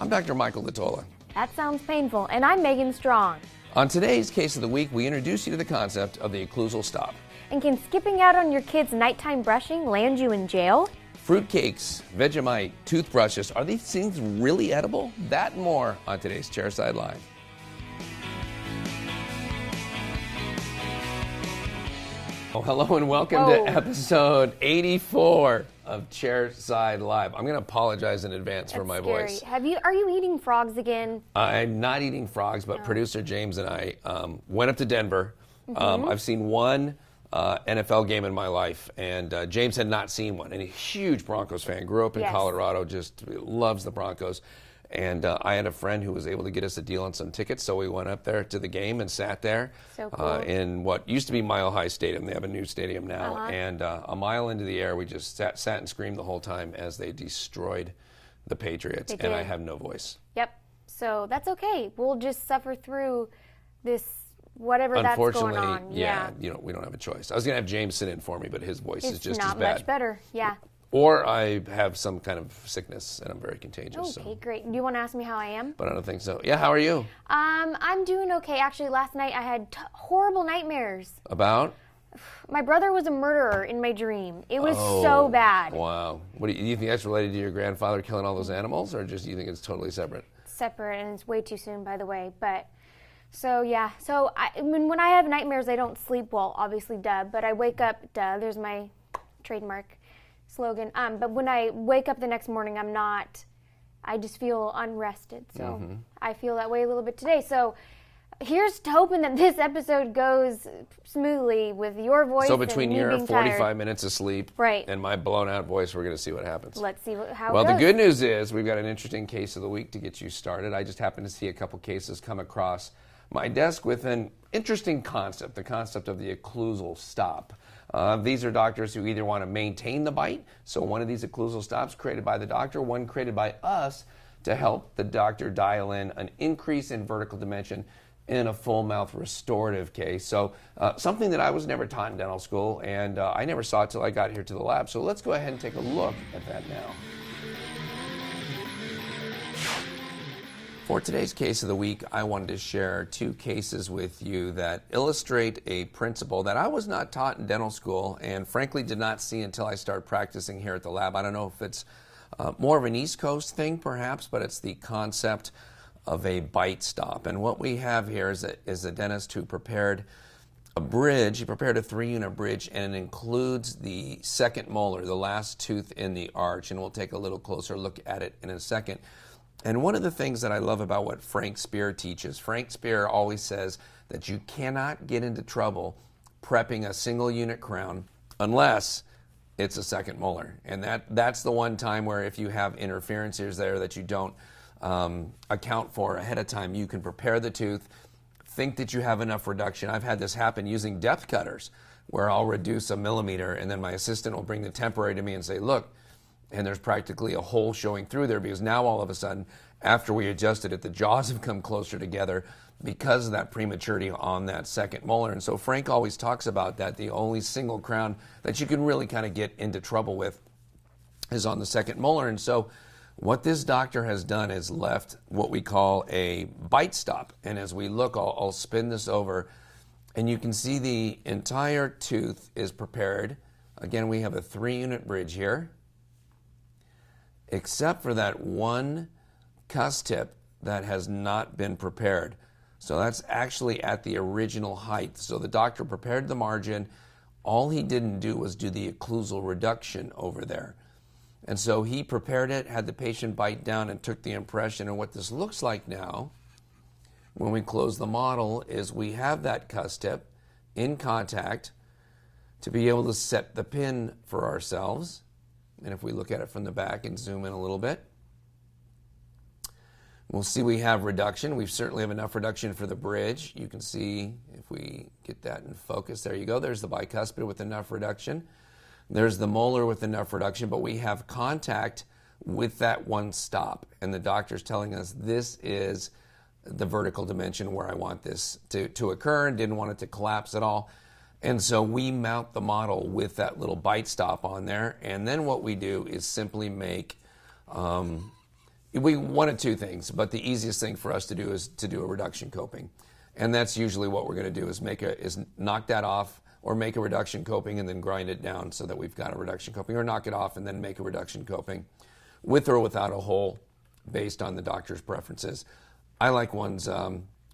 I'm Dr. Michael Latola. That sounds painful. And I'm Megan Strong. On today's Case of the Week, we introduce you to the concept of the occlusal stop. And can skipping out on your kids' nighttime brushing land you in jail? Fruitcakes, Vegemite, toothbrushes, are these things really edible? That and more on today's Chairside Live. Oh, hello and welcome to episode 84 of Chairside Live. I'm going to apologize in advance for my voice. Are you eating frogs again? I'm not eating frogs, but producer James and I went up to Denver. I've seen one NFL game in my life, and James had not seen one. And a huge Broncos fan, grew up in Colorado, just loves the Broncos. And I had a friend who was able to get us a deal on some tickets, so we went up there to the game and sat there in what used to be Mile High Stadium. They have a new stadium now. And a mile into the air, we just sat and screamed the whole time as they destroyed the Patriots. And I have no voice. Yep. So that's okay. We'll just suffer through this, whatever that's going on. Unfortunately, we don't have a choice. I was going to have James sit in for me, but his voice is just as bad. It's not much better, yeah. Or I have some kind of sickness, and I'm very contagious. Okay, great. Do you want to ask me how I am? But I don't think so. Yeah, how are you? I'm doing okay. Actually, last night I had horrible nightmares. About? My brother was a murderer in my dream. It was so bad. Wow. What do you think that's related to your grandfather killing all those animals, or just you think it's totally separate? Separate, and it's way too soon, by the way. But so yeah. So when I have nightmares, I don't sleep well. Obviously, duh. But I wake up. Duh. There's my trademark slogan. But when I wake up the next morning, I just feel unrested. So I feel that way a little bit today. So here's to hoping that this episode goes smoothly with your voice. So between your 45 tired. minutes of sleep right. and my blown out voice, we're going to see what happens. Let's see how Well, it goes. the good news is we've got an interesting case of the week to get you started. I just happened to see a couple cases come across my desk with an interesting concept, the concept of the occlusal stop. These are doctors who either want to maintain the bite, so one of these occlusal stops created by the doctor, one created by us to help the doctor dial in an increase in vertical dimension in a full mouth restorative case. So something that I was never taught in dental school, and I never saw it till I got here to the lab. So let's go ahead and take a look at that now. For today's Case of the Week, I wanted to share two cases with you that illustrate a principle that I was not taught in dental school and frankly did not see until I started practicing here at the lab. I don't know if it's more of an East Coast thing perhaps, but it's the concept of a bite stop. And what we have here is a dentist who prepared a bridge. He prepared a 3-unit bridge, and it includes the second molar, the last tooth in the arch. And we'll take a little closer look at it in a second. And one of the things that I love about what Frank Spear teaches, Frank Spear always says that you cannot get into trouble prepping a single unit crown unless it's a second molar. And that's the one time where if you have interferences there that you don't account for ahead of time, you can prepare the tooth, think that you have enough reduction. I've had this happen using depth cutters where I'll reduce a millimeter and then my assistant will bring the temporary to me and say, look, and there's practically a hole showing through there because now all of a sudden, after we adjusted it, the jaws have come closer together because of that prematurity on that second molar. And so Frank always talks about that. The only single crown that you can really kind of get into trouble with is on the second molar. And so what this doctor has done is left what we call a bite stop. And as we look, I'll spin this over, and you can see the entire tooth is prepared. Again, we have a 3-unit bridge here, except for that one cuss tip that has not been prepared. So that's actually at the original height. So the doctor prepared the margin. All he didn't do was do the occlusal reduction over there. And so he prepared it, had the patient bite down, and took the impression. And what this looks like now, when we close the model, is we have that cuss tip in contact to be able to set the pin for ourselves. And if we look at it from the back and zoom in a little bit, we'll see we have reduction. We certainly have enough reduction for the bridge. You can see if we get that in focus, there you go. There's the bicuspid with enough reduction. There's the molar with enough reduction, but we have contact with that one stop. And the doctor's telling us this is the vertical dimension where I want this to occur and didn't want it to collapse at all. And so we mount the model with that little bite stop on there. And then what we do is simply make one of two things, but the easiest thing for us to do is to do a reduction coping. And that's usually what we're going to do is knock that off, or make a reduction coping and then grind it down so that we've got a reduction coping, or knock it off and then make a reduction coping with or without a hole based on the doctor's preferences. I like ones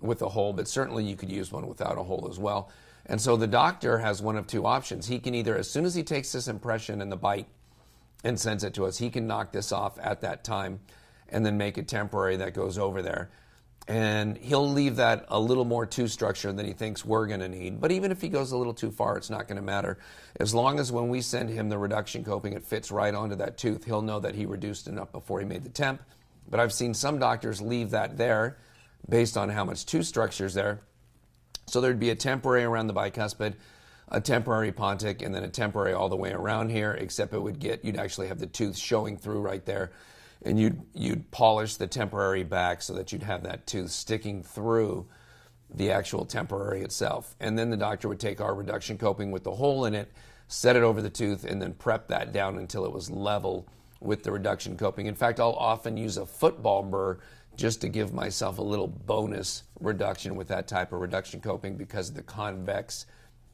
with a hole, but certainly you could use one without a hole as well. And so the doctor has one of two options. He can either, as soon as he takes this impression and the bite and sends it to us, he can knock this off at that time and then make a temporary that goes over there. And he'll leave that a little more tooth structure than he thinks we're going to need. But even if he goes a little too far, it's not going to matter. As long as when we send him the reduction coping, it fits right onto that tooth, he'll know that he reduced enough before he made the temp. But I've seen some doctors leave that there based on how much tooth structure is there. So there'd be a temporary around the bicuspid, a temporary pontic, and then a temporary all the way around here, except you'd actually have the tooth showing through right there. And you'd polish the temporary back so that you'd have that tooth sticking through the actual temporary itself. And then the doctor would take our reduction coping with the hole in it, set it over the tooth, and then prep that down until it was level with the reduction coping. In fact, I'll often use a football burr just to give myself a little bonus reduction with that type of reduction coping because of the convex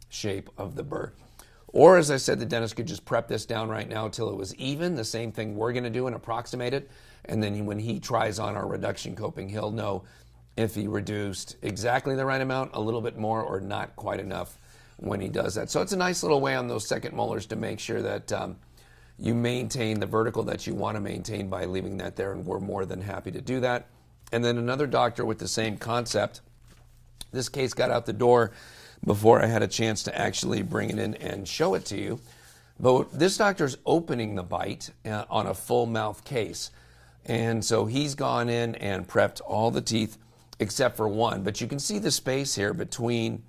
shape of the burr. Or, as I said, the dentist could just prep this down right now until it was even, the same thing we're going to do and approximate it. And then when he tries on our reduction coping, he'll know if he reduced exactly the right amount, a little bit more, or not quite enough when he does that. So it's a nice little way on those second molars to make sure that you maintain the vertical that you want to maintain by leaving that there, and we're more than happy to do that. And then another doctor with the same concept. This case got out the door before I had a chance to actually bring it in and show it to you. But this doctor's opening the bite on a full mouth case. And so he's gone in and prepped all the teeth except for one. But you can see the space here between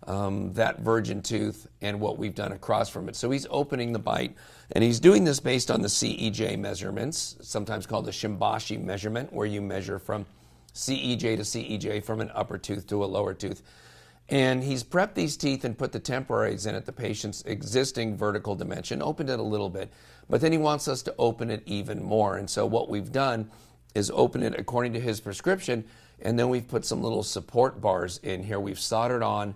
that virgin tooth and what we've done across from it. So he's opening the bite, and he's doing this based on the CEJ measurements, sometimes called the Shimbashi measurement, where you measure from CEJ to CEJ from an upper tooth to a lower tooth. And he's prepped these teeth and put the temporaries in at the patient's existing vertical dimension, opened it a little bit, but then he wants us to open it even more. And so what we've done is open it according to his prescription, and then we've put some little support bars in here. We've soldered on,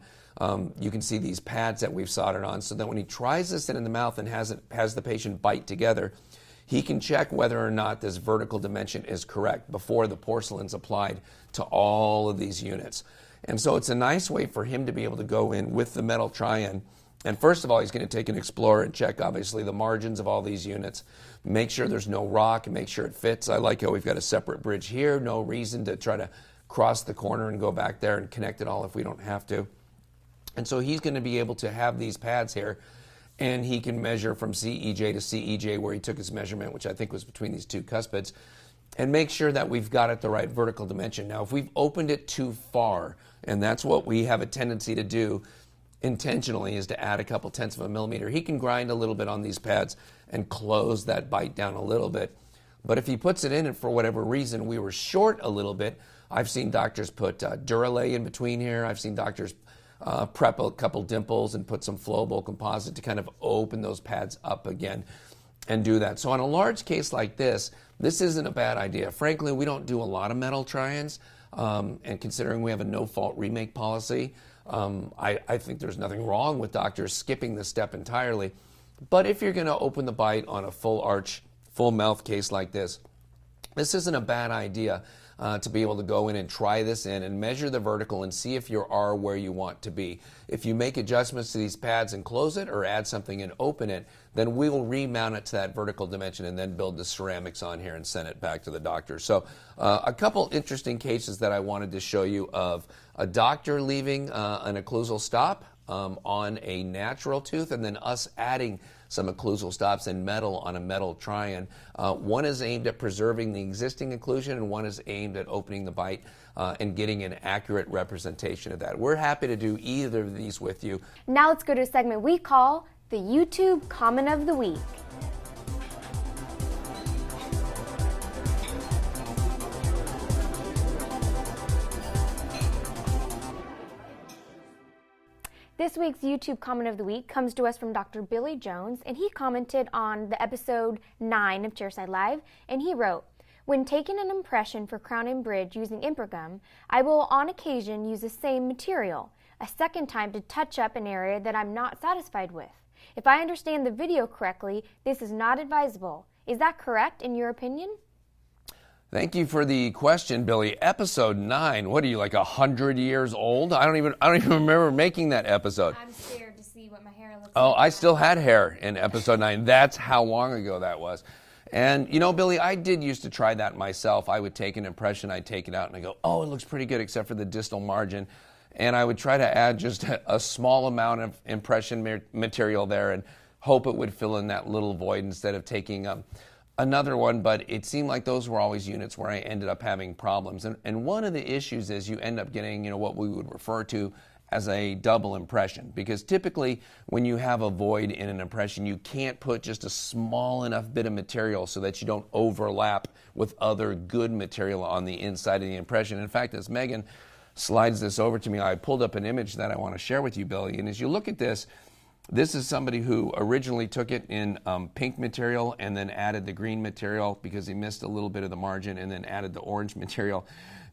you can see these pads that we've soldered on, so that when he tries this in the mouth and has the patient bite together, he can check whether or not this vertical dimension is correct before the porcelain's applied to all of these units. And so it's a nice way for him to be able to go in with the metal try-in. And first of all, he's going to take an Explorer and check, obviously, the margins of all these units. Make sure there's no rock and make sure it fits. I like how we've got a separate bridge here. No reason to try to cross the corner and go back there and connect it all if we don't have to. And so he's going to be able to have these pads here, and he can measure from CEJ to CEJ where he took his measurement, which I think was between these two cuspids, and make sure that we've got it the right vertical dimension. Now, if we've opened it too far, and that's what we have a tendency to do intentionally, is to add a couple tenths of a millimeter, he can grind a little bit on these pads and close that bite down a little bit. But if he puts it in and for whatever reason we were short a little bit, I've seen doctors put Duralay in between here. I've seen doctors prep a couple dimples and put some flowable composite to kind of open those pads up again and do that. So on a large case like this isn't a bad idea. Frankly, we don't do a lot of metal try-ins, and considering we have a no-fault remake policy, I think there's nothing wrong with doctors skipping this step entirely. But if you're going to open the bite on a full arch, full mouth case like this isn't a bad idea to be able to go in and try this in and measure the vertical and see if you are where you want to be. If you make adjustments to these pads and close it, or add something and open it, then we will remount it to that vertical dimension and then build the ceramics on here and send it back to the doctor. So a couple interesting cases that I wanted to show you of a doctor leaving an occlusal stop on a natural tooth, and then us adding some occlusal stops in metal on a metal try-in. One is aimed at preserving the existing occlusion, and one is aimed at opening the bite and getting an accurate representation of that. We're happy to do either of these with you. Now let's go to a segment we call the YouTube Comment of the Week. This week's YouTube Comment of the Week comes to us from Dr. Billy Jones, and he commented on the episode 9 of Chairside Live, and he wrote, When taking an impression for crown and bridge using Improgum, I will on occasion use the same material a second time to touch up an area that I'm not satisfied with. If I understand the video correctly, this is not advisable. Is that correct in your opinion? Thank you for the question, Billy. Episode 9. What are you, like 100 years old? I don't even remember making that episode. I'm scared to see what my hair looks like. Oh, I still had hair in episode 9. That's how long ago that was. And, you know, Billy, I did used to try that myself. I would take an impression, I'd take it out, and I go, oh, it looks pretty good except for the distal margin. And I would try to add just a small amount of impression material there and hope it would fill in that little void instead of taking another one. But it seemed like those were always units where I ended up having problems. And one of the issues is you end up getting, you know, what we would refer to as a double impression, because typically when you have a void in an impression, you can't put just a small enough bit of material so that you don't overlap with other good material on the inside of the impression. In fact, as Megan slides this over to me, I pulled up an image that I want to share with you, Billy. And as you look at this, this is somebody who originally took it in pink material and then added the green material because he missed a little bit of the margin, and then added the orange material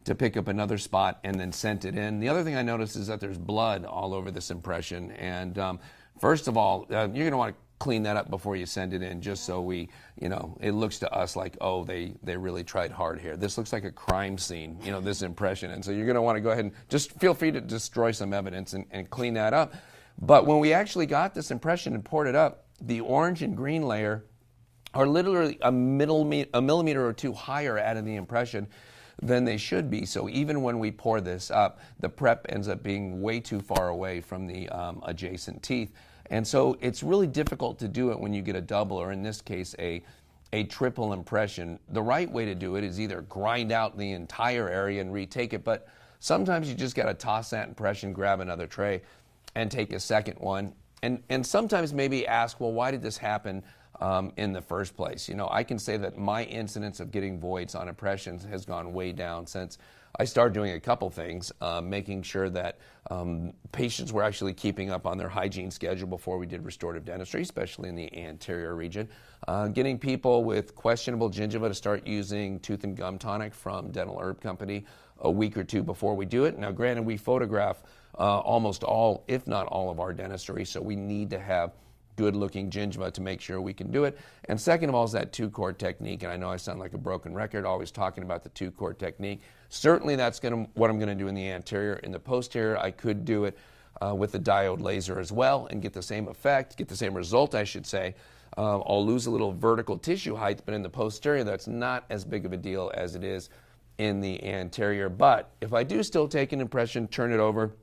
to pick up another spot and then sent it in. The other thing I noticed is that there's blood all over this impression. And first of all, you're going to want to clean that up before you send it in, just so we, you know, it looks to us like, oh, they really tried hard here. This looks like a crime scene, you know, this impression. And so you're going to want to go ahead and just feel free to destroy some evidence and clean that up. But when we actually got this impression and poured it up, the orange and green layer are literally a millimeter or two higher out of the impression than they should be. So even when we pour this up, the prep ends up being way too far away from the adjacent teeth. And so it's really difficult to do it when you get a double, or in this case, a triple impression. The right way to do it is either grind out the entire area and retake it, but sometimes you just got to toss that impression, grab another tray, and take a second one. And sometimes maybe ask, well, why did this happen in the first place? You know, I can say that my incidence of getting voids on impressions has gone way down since I started doing a couple things, making sure that patients were actually keeping up on their hygiene schedule before we did restorative dentistry, especially in the anterior region. Getting people with questionable gingiva to start using tooth and gum tonic from Dental Herb Company a week or two before we do it. Now, granted, we photograph almost all, if not all, of our dentistry, so we need to have good-looking gingiva to make sure we can do it. And second of all is that two-chord technique, and I know I sound like a broken record always talking about the two-chord technique. Certainly that's what I'm going to do in the anterior. In the posterior, I could do it with the diode laser as well and get the same effect, get the same result, I should say. I'll lose a little vertical tissue height, but in the posterior, that's not as big of a deal as it is in the anterior. But if I do still take an impression, turn it over,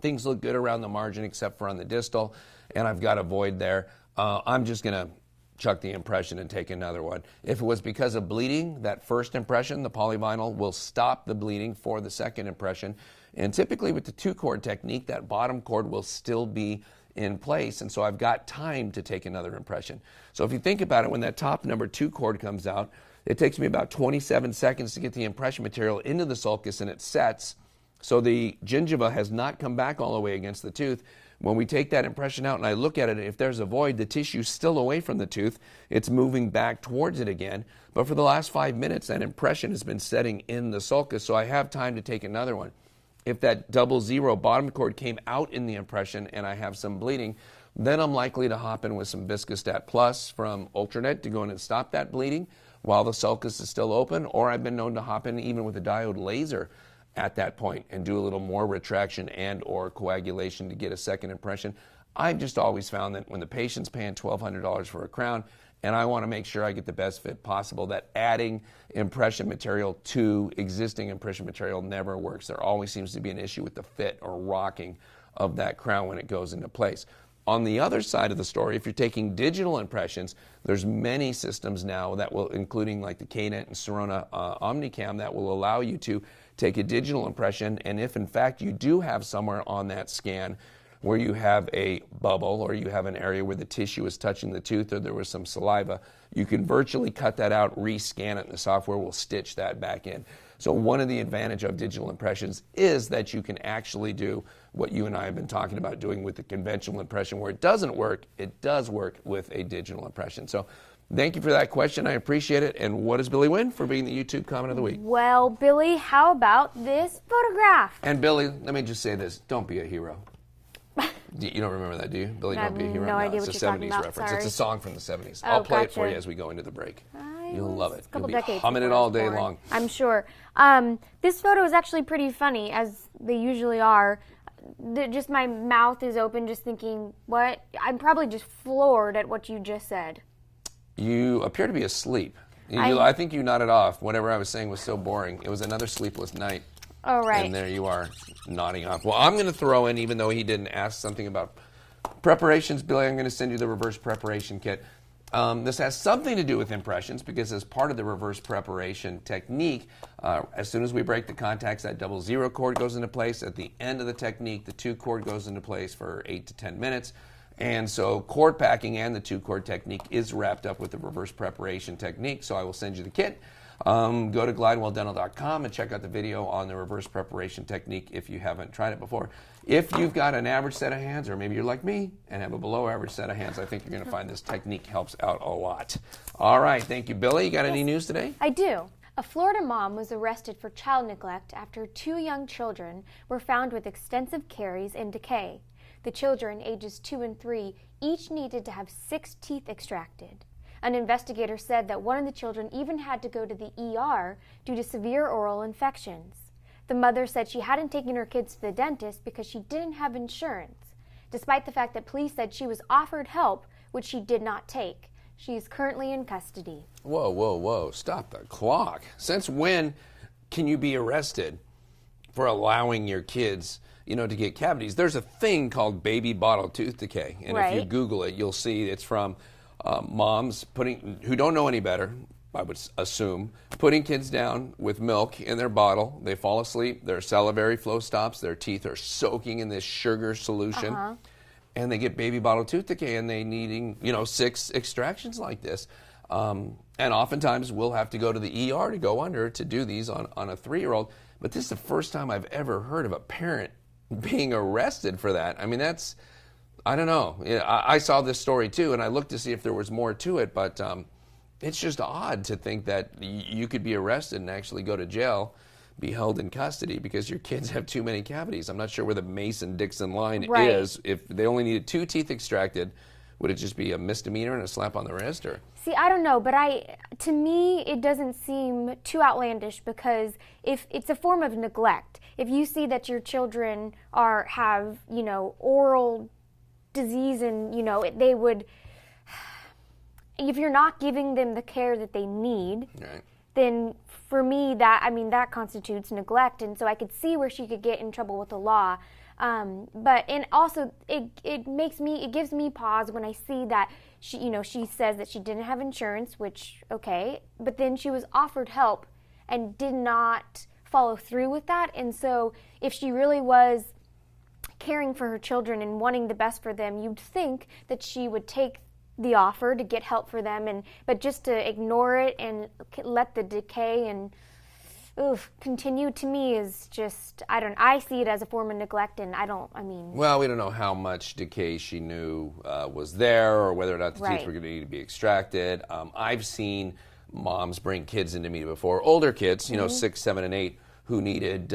things look good around the margin except for on the distal, and I've got a void there, I'm just going to chuck the impression and take another one. If it was because of bleeding, that first impression, the polyvinyl will stop the bleeding for the second impression. And typically with the two-chord technique, that bottom chord will still be in place, and so I've got time to take another impression. So if you think about it, when that top number 2 chord comes out, it takes me about 27 seconds to get the impression material into the sulcus, and it sets. So the gingiva has not come back all the way against the tooth. When we take that impression out and I look at it, if there's a void, the tissue's still away from the tooth. It's moving back towards it again. But for the last 5 minutes, that impression has been setting in the sulcus, so I have time to take another one. If that 00 bottom chord came out in the impression and I have some bleeding, then I'm likely to hop in with some Viscostat Plus from Ultranet to go in and stop that bleeding while the sulcus is still open, or I've been known to hop in even with a diode laser at that point and do a little more retraction and or coagulation to get a second impression. I've just always found that when the patient's paying $1,200 for a crown and I want to make sure I get the best fit possible, that adding impression material to existing impression material never works. There always seems to be an issue with the fit or rocking of that crown when it goes into place. On the other side of the story, if you're taking digital impressions, there's many systems now that will, including like the KNet and Sirona Omnicam, that will allow you to take a digital impression, and if in fact you do have somewhere on that scan where you have a bubble or you have an area where the tissue is touching the tooth or there was some saliva, you can virtually cut that out, rescan it, and the software will stitch that back in. So one of the advantages of digital impressions is that you can actually do what you and I have been talking about doing with the conventional impression. Where it doesn't work, it does work with a digital impression. So Thank you for that question. I appreciate it. And what does Billy win for being the YouTube comment of the week? Well, Billy, how about this photograph? And Billy, let me just say this. Don't be a hero. You don't remember that, do you? Billy, don't be a hero. No idea what it's you're a talking 70s about. reference. Sorry. It's a song from the 70s. Oh, I'll play it for gotcha. you as we go into the break. You'll was love it. A couple You'll be decades humming it before I all was day born. long. I'm sure. This photo is actually pretty funny, as they usually are. Just my mouth is open, just thinking, what? I'm probably just floored at what you just said. You appear to be asleep. I think you nodded off. Whatever I was saying was so boring. It was another sleepless night. Oh, right. And there you are, nodding off. Well, I'm going to throw in, even though he didn't ask something about preparations, Billy, I'm going to send you the reverse preparation kit. This has something to do with impressions because as part of the reverse preparation technique, as soon as we break the contacts, that 00 cord goes into place. At the end of the technique, the 2 cord goes into place for 8 to 10 minutes. And so cord packing and the 2 cord technique is wrapped up with the reverse preparation technique. So I will send you the kit. Go to glidewelldental.com and check out the video on the reverse preparation technique if you haven't tried it before. If you've got an average set of hands, or maybe you're like me and have a below average set of hands, I think you're going to find this technique helps out a lot. All right, thank you, Billy. You got any news today? I do. A Florida mom was arrested for child neglect after 2 young children were found with extensive caries and decay. The children, ages 2 and 3, each needed to have 6 teeth extracted. An investigator said that one of the children even had to go to the ER due to severe oral infections. The mother said she hadn't taken her kids to the dentist because she didn't have insurance, despite the fact that police said she was offered help, which she did not take. She is currently in custody. Whoa, whoa, whoa. Stop the clock. Since when can you be arrested for allowing your kids, to get cavities? There's a thing called Baby Bottle Tooth Decay. And if you Google it, you'll see it's from moms who don't know any better, I would assume, putting kids down with milk in their bottle. They fall asleep. Their salivary flow stops. Their teeth are soaking in this sugar solution. And they get baby bottle tooth decay, and they needing, 6 extractions like this. And oftentimes we'll have to go to the ER to go under to do these on a 3-year-old. But this is the first time I've ever heard of a parent being arrested for that. I mean, I don't know. I saw this story too, and I looked to see if there was more to it, but it's just odd to think that you could be arrested and actually go to jail, be held in custody because your kids have too many cavities. I'm not sure where the Mason-Dixon line is. If they only needed 2 teeth extracted, would it just be a misdemeanor and a slap on the wrist? Or? See, I don't know, but to me, it doesn't seem too outlandish because if it's a form of neglect, if you see that your children have, oral disease and, they would, if you're not giving them the care that they need, then for me, that constitutes neglect. And so I could see where she could get in trouble with the law. And also it gives me pause when I see that she says that she didn't have insurance, which, okay, but then she was offered help and did not follow through with that. And so if she really was caring for her children and wanting the best for them, you'd think that she would take the offer to get help for them, but just to ignore it and let the decay and continue, to me is just, I see it as a form of neglect, and well, we don't know how much decay she knew was there, or whether or not the teeth were going to need to be extracted. I've seen moms bring kids into me before, older kids, 6, 7, and 8, who needed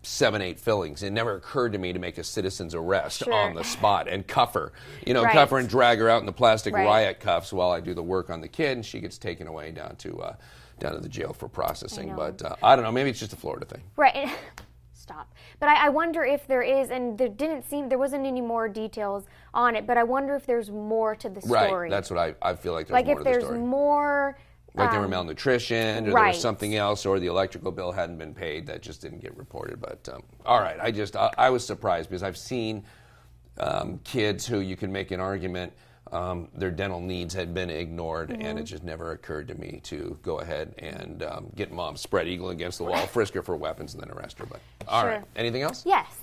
7, 8 fillings. It never occurred to me to make a citizen's arrest on the spot and cuff her. Cuff her and drag her out in the plastic riot cuffs while I do the work on the kid, and she gets taken away down to the jail for processing. But I don't know, maybe it's just a Florida thing. Right. Stop. But I wonder if there is, and there wasn't any more details on it, but I wonder if there's more to the story. Right, that's what I feel like there's more to the story. Like if there's more... Like they were malnutrition, or there was something else, or the electrical bill hadn't been paid that just didn't get reported. But all right, I was surprised because I've seen kids who you can make an argument their dental needs had been ignored, and it just never occurred to me to go ahead and get mom spread eagle against the wall, frisk her for weapons, and then arrest her. But all right, anything else? Yes.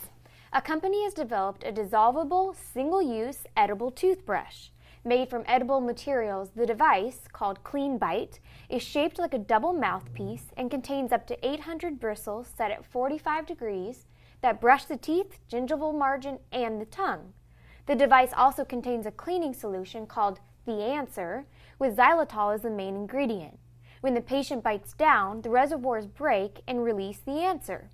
A company has developed a dissolvable, single-use, edible toothbrush. Made from edible materials, the device, called Clean Bite, is shaped like a double mouthpiece and contains up to 800 bristles set at 45 degrees that brush the teeth, gingival margin, and the tongue. The device also contains a cleaning solution called The Answer, with xylitol as the main ingredient. When the patient bites down, the reservoirs break and release the answer.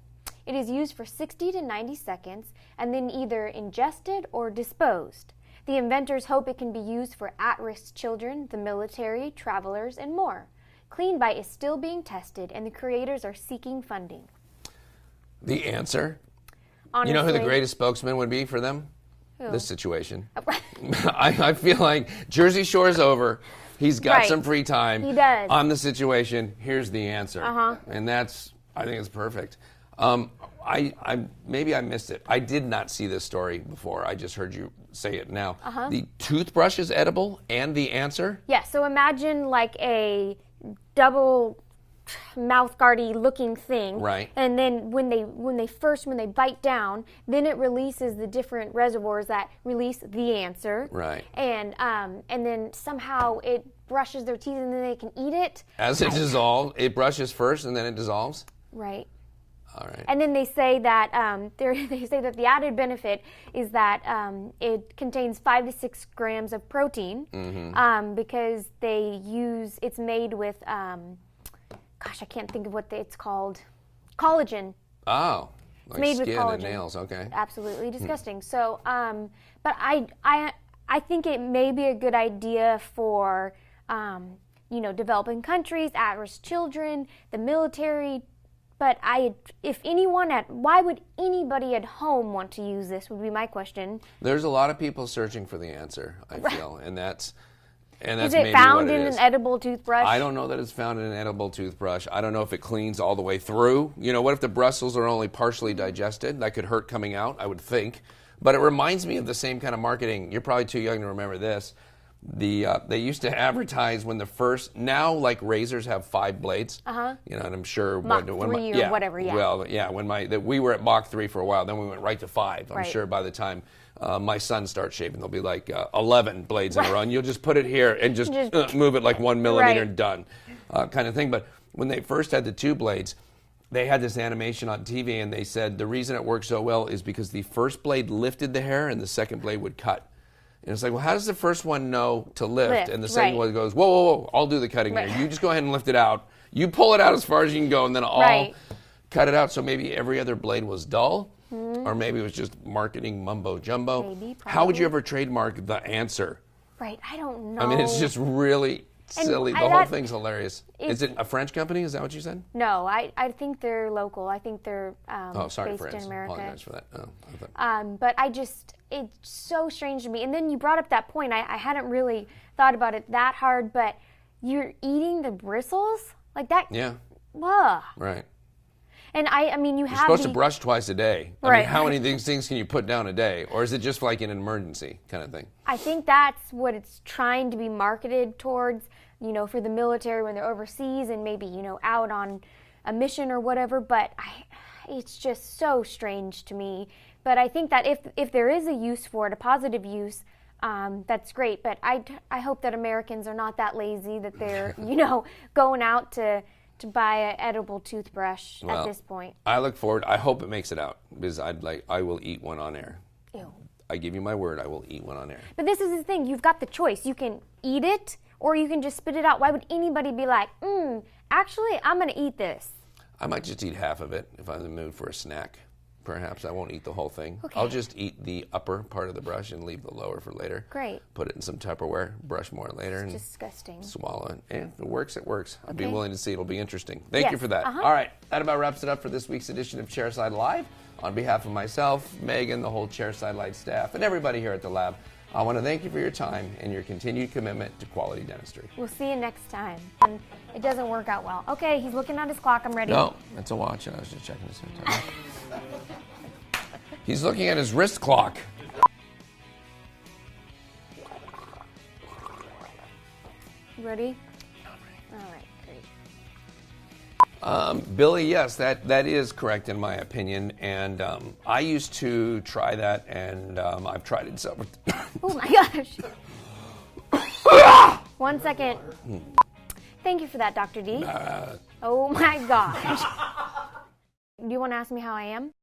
It is used for 60 to 90 seconds and then either ingested or disposed. The inventors hope it can be used for at-risk children, the military, travelers, and more. Clean Bite is still being tested, and the creators are seeking funding. The answer? Honestly, you know who the greatest spokesman would be for them? Who? This situation. I feel like Jersey Shore's over. He's got some free time. He does. On the situation, here's the answer. And I think it's perfect. Maybe I missed it. I did not see this story before. I just heard you say it now. The toothbrush is edible and the answer? Yeah, so imagine like a double mouth guardy looking thing. Right. And then when they bite down, then it releases the different reservoirs that release the answer. Right. And then somehow it brushes their teeth and then they can eat it. As it dissolves, it brushes first and then it dissolves? Right. All right. And then they say that the added benefit is that it contains 5 to 6 grams of protein because it's made with I can't think of what it's called, collagen. Oh, like made skin with collagen. And nails. Okay. Absolutely disgusting. So, but I think it may be a good idea for developing countries, at-risk children, the military. But why would anybody at home want to use this would be my question. There's a lot of people searching for the answer, I feel, and that's is maybe it found what it in is. an edible toothbrush? I don't know that it's found in an edible toothbrush. I don't know if it cleans all the way through. What if the bristles are only partially digested? That could hurt coming out, I would think. But it reminds me of the same kind of marketing. You're probably too young to remember this. They used to advertise when now like razors have 5 blades. And I'm sure Mach 3 or whatever. Yeah. Well, yeah. We were at Mach 3 for a while, then we went right to 5. I'm sure by the time my son starts shaving, there'll be like 11 blades in a row, and you'll just put it here and just move it like 1 millimeter and done, kind of thing. But when they first had the 2 blades, they had this animation on TV, and they said the reason it worked so well is because the first blade lifted the hair and the second blade would cut. And it's like, well, how does the first one know to lift? And the second one goes, whoa, whoa, whoa, I'll do the cutting here. You just go ahead and lift it out. You pull it out as far as you can go, and then I'll cut it out. So maybe every other blade was dull, or maybe it was just marketing mumbo jumbo. Maybe, how would you ever trademark the answer? Right, I don't know. I mean, it's just really silly. The whole thing's hilarious. Is it a French company? Is that what you said? No, I think they're local. I think they're France. based in America. Apologize for that. But it's so strange to me. And then you brought up that point. I hadn't really thought about it that hard, but you're eating the bristles? Like that? Yeah. Ugh. Right. And you're supposed to brush twice a day. I mean, how many of these things can you put down a day? Or is it just like an emergency kind of thing? I think that's what it's trying to be marketed towards, for the military when they're overseas and maybe, out on a mission or whatever. But it's just so strange to me. But I think that if there is a use for it, a positive use, that's great. But I hope that Americans are not that lazy that they're, going out to buy an edible toothbrush at this point. I look forward. I hope it makes it out because I will eat one on air. Ew. I give you my word, I will eat one on air. But this is the thing. You've got the choice. You can eat it or you can just spit it out. Why would anybody be like, actually, I'm going to eat this? I might just eat half of it if I'm in the mood for a snack. Perhaps I won't eat the whole thing. Okay. I'll just eat the upper part of the brush and leave the lower for later. Great. Put it in some Tupperware, brush more later, and disgusting. Swallow it. And if it works, it works. I'd be willing to see. It'll be interesting. Thank you for that. Uh-huh. All right. That about wraps it up for this week's edition of Chairside Live. On behalf of myself, Megan, the whole Chairside Light staff, and everybody here at the lab, I want to thank you for your time and your continued commitment to quality dentistry. We'll see you next time. And it doesn't work out well. Okay, he's looking at his clock. I'm ready. No, that's a watch, and I was just checking the same time. He's looking at his wrist clock. Ready? All right, great. Billy, yes, that is correct in my opinion, and I used to try that, and I've tried it several times. Oh my gosh. 1 second. Thank you for that, Dr. D. Oh my gosh. Do you want to ask me how I am?